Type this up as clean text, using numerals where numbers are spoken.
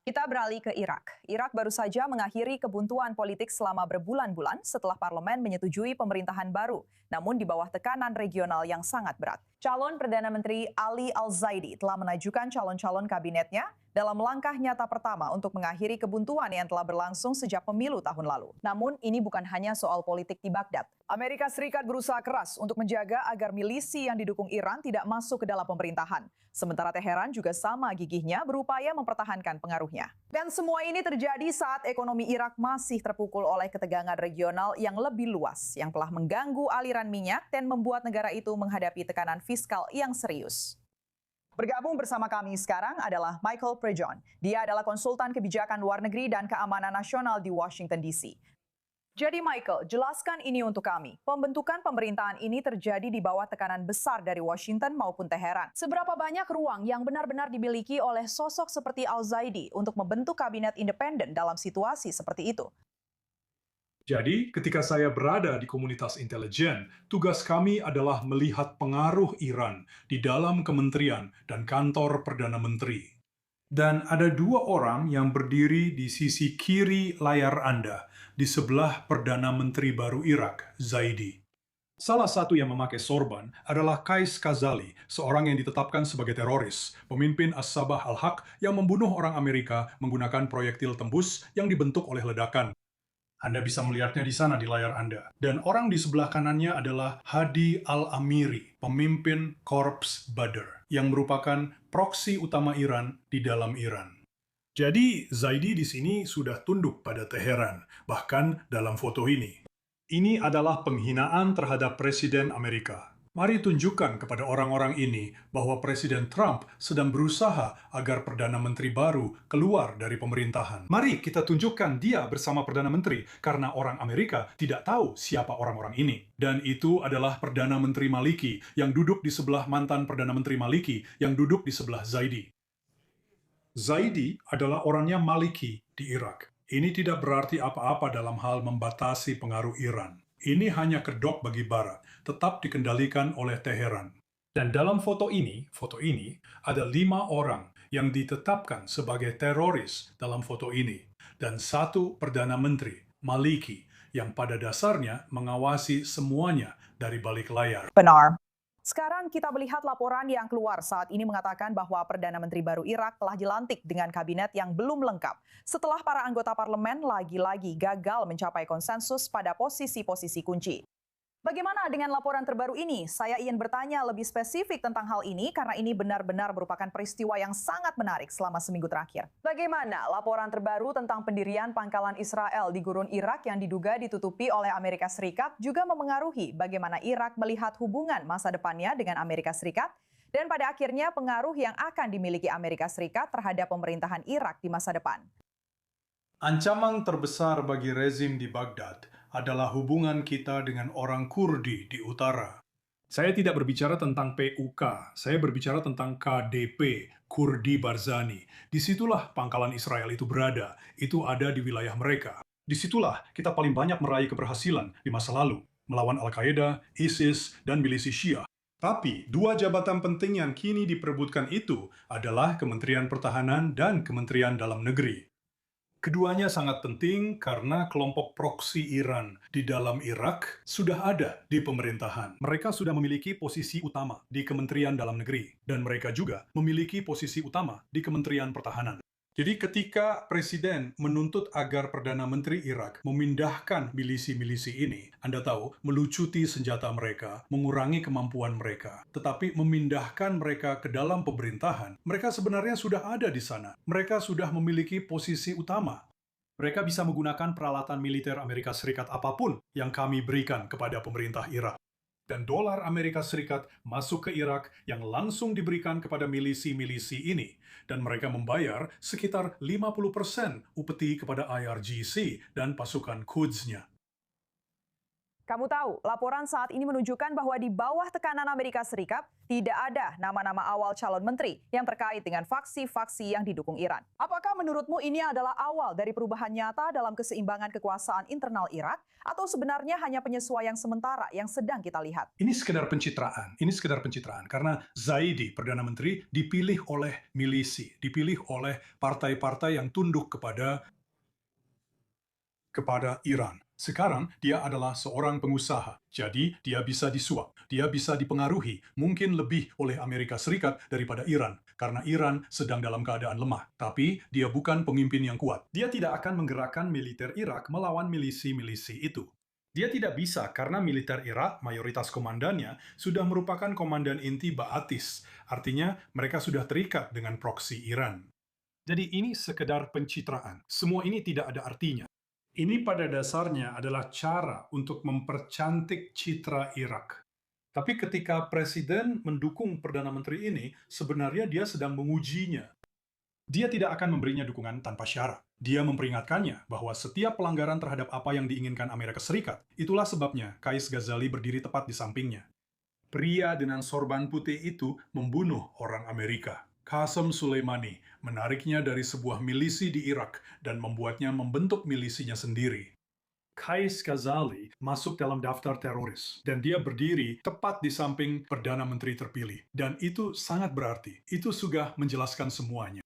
Kita beralih ke Irak. Irak baru saja mengakhiri kebuntuan politik selama berbulan-bulan setelah parlemen menyetujui pemerintahan baru, namun di bawah tekanan regional yang sangat berat. Calon Perdana Menteri Ali Al-Zaidi telah menajukan calon-calon kabinetnya dalam langkah nyata pertama untuk mengakhiri kebuntuan yang telah berlangsung sejak pemilu tahun lalu. Namun ini bukan hanya soal politik di Baghdad. Amerika Serikat berusaha keras untuk menjaga agar milisi yang didukung Iran tidak masuk ke dalam pemerintahan. Sementara Teheran juga sama gigihnya berupaya mempertahankan pengaruhnya. Dan semua ini terjadi saat ekonomi Irak masih terpukul oleh ketegangan regional yang lebih luas yang telah mengganggu aliran minyak dan membuat negara itu menghadapi tekanan fiskal yang serius. Bergabung bersama kami sekarang adalah Michael Prejon. Dia adalah konsultan kebijakan luar negeri dan keamanan nasional di Washington DC. Jadi Michael, jelaskan ini untuk kami. Pembentukan pemerintahan ini terjadi di bawah tekanan besar dari Washington maupun Teheran. Seberapa banyak ruang yang benar-benar dimiliki oleh sosok seperti Al-Zaidi untuk membentuk kabinet independen dalam situasi seperti itu? Jadi, ketika saya berada di komunitas intelijen, tugas kami adalah melihat pengaruh Iran di dalam kementerian dan kantor Perdana Menteri. Dan ada dua orang yang berdiri di sisi kiri layar Anda, di sebelah Perdana Menteri baru Irak, Zaidi. Salah satu yang memakai sorban adalah Qais Khazali, seorang yang ditetapkan sebagai teroris, pemimpin As-Sabah Al-Haq yang membunuh orang Amerika menggunakan proyektil tembus yang dibentuk oleh ledakan. Anda bisa melihatnya di sana di layar Anda. Dan orang di sebelah kanannya adalah Hadi Al-Amiri, pemimpin Korps Badr, yang merupakan proksi utama Iran di dalam Iran. Jadi, Zaidi di sini sudah tunduk pada Teheran, bahkan dalam foto ini. Ini adalah penghinaan terhadap Presiden Amerika. Mari tunjukkan kepada orang-orang ini bahwa Presiden Trump sedang berusaha agar Perdana Menteri baru keluar dari pemerintahan. Mari kita tunjukkan dia bersama Perdana Menteri, karena orang Amerika tidak tahu siapa orang-orang ini. Dan itu adalah Perdana Menteri Maliki yang duduk di sebelah mantan Perdana Menteri Maliki yang duduk di sebelah Zaidi. Zaidi adalah orangnya Maliki di Irak. Ini tidak berarti apa-apa dalam hal membatasi pengaruh Iran. Ini hanya kedok bagi Barat, tetap dikendalikan oleh Teheran. Dan dalam foto ini ada 5 orang yang ditetapkan sebagai teroris dalam foto ini. Dan satu Perdana Menteri, Maliki, yang pada dasarnya mengawasi semuanya dari balik layar. Benar. Sekarang kita melihat laporan yang keluar saat ini mengatakan bahwa Perdana Menteri baru Irak telah dilantik dengan kabinet yang belum lengkap setelah para anggota parlemen lagi-lagi gagal mencapai konsensus pada posisi-posisi kunci. Bagaimana dengan laporan terbaru ini? Saya ingin bertanya lebih spesifik tentang hal ini karena ini benar-benar merupakan peristiwa yang sangat menarik selama seminggu terakhir. Bagaimana laporan terbaru tentang pendirian pangkalan Israel di gurun Irak yang diduga ditutupi oleh Amerika Serikat juga memengaruhi bagaimana Irak melihat hubungan masa depannya dengan Amerika Serikat dan pada akhirnya pengaruh yang akan dimiliki Amerika Serikat terhadap pemerintahan Irak di masa depan. Ancaman terbesar bagi rezim di Baghdad adalah hubungan kita dengan orang Kurdi di utara. Saya tidak berbicara tentang PUK, saya berbicara tentang KDP, Kurdi Barzani. Disitulah pangkalan Israel itu berada, itu ada di wilayah mereka. Disitulah kita paling banyak meraih keberhasilan di masa lalu, melawan Al-Qaeda, ISIS, dan milisi Syiah. Tapi, dua jabatan penting yang kini diperebutkan itu adalah Kementerian Pertahanan dan Kementerian Dalam Negeri. Keduanya sangat penting karena kelompok proksi Iran di dalam Irak sudah ada di pemerintahan. Mereka sudah memiliki posisi utama di Kementerian Dalam Negeri, dan mereka juga memiliki posisi utama di Kementerian Pertahanan. Jadi ketika Presiden menuntut agar Perdana Menteri Irak memindahkan milisi-milisi ini, Anda tahu, melucuti senjata mereka, mengurangi kemampuan mereka, tetapi memindahkan mereka ke dalam pemerintahan, mereka sebenarnya sudah ada di sana. Mereka sudah memiliki posisi utama. Mereka bisa menggunakan peralatan militer Amerika Serikat apapun yang kami berikan kepada pemerintah Irak. Dan dolar Amerika Serikat masuk ke Irak yang langsung diberikan kepada milisi-milisi ini. Dan mereka membayar sekitar 50% upeti kepada IRGC dan pasukan Quds-nya. Kamu tahu, laporan saat ini menunjukkan bahwa di bawah tekanan Amerika Serikat, tidak ada nama-nama awal calon menteri yang terkait dengan faksi-faksi yang didukung Iran. Apakah menurutmu ini adalah awal dari perubahan nyata dalam keseimbangan kekuasaan internal Irak, atau sebenarnya hanya penyesuaian sementara yang sedang kita lihat? Ini sekedar pencitraan, karena Zaidi, Perdana Menteri, dipilih oleh milisi, dipilih oleh partai-partai yang tunduk kepada Iran. Sekarang dia adalah seorang pengusaha, jadi dia bisa disuap, dia bisa dipengaruhi, mungkin lebih oleh Amerika Serikat daripada Iran, karena Iran sedang dalam keadaan lemah. Tapi dia bukan pemimpin yang kuat. Dia tidak akan menggerakkan militer Irak melawan milisi-milisi itu. Dia tidak bisa karena militer Irak, mayoritas komandannya, sudah merupakan komandan inti Ba'atis. Artinya, mereka sudah terikat dengan proksi Iran. Jadi ini sekedar pencitraan. Semua ini tidak ada artinya. Ini pada dasarnya adalah cara untuk mempercantik citra Irak. Tapi ketika Presiden mendukung Perdana Menteri ini, sebenarnya dia sedang mengujinya. Dia tidak akan memberinya dukungan tanpa syarat. Dia memperingatkannya bahwa setiap pelanggaran terhadap apa yang diinginkan Amerika Serikat, itulah sebabnya Qais Ghazali berdiri tepat di sampingnya. Pria dengan sorban putih itu membunuh orang Amerika. Qasem Soleimani menariknya dari sebuah milisi di Irak dan membuatnya membentuk milisinya sendiri. Qais Ghazali masuk dalam daftar teroris, dan dia berdiri tepat di samping Perdana Menteri terpilih. Dan itu sangat berarti. Itu sudah menjelaskan semuanya.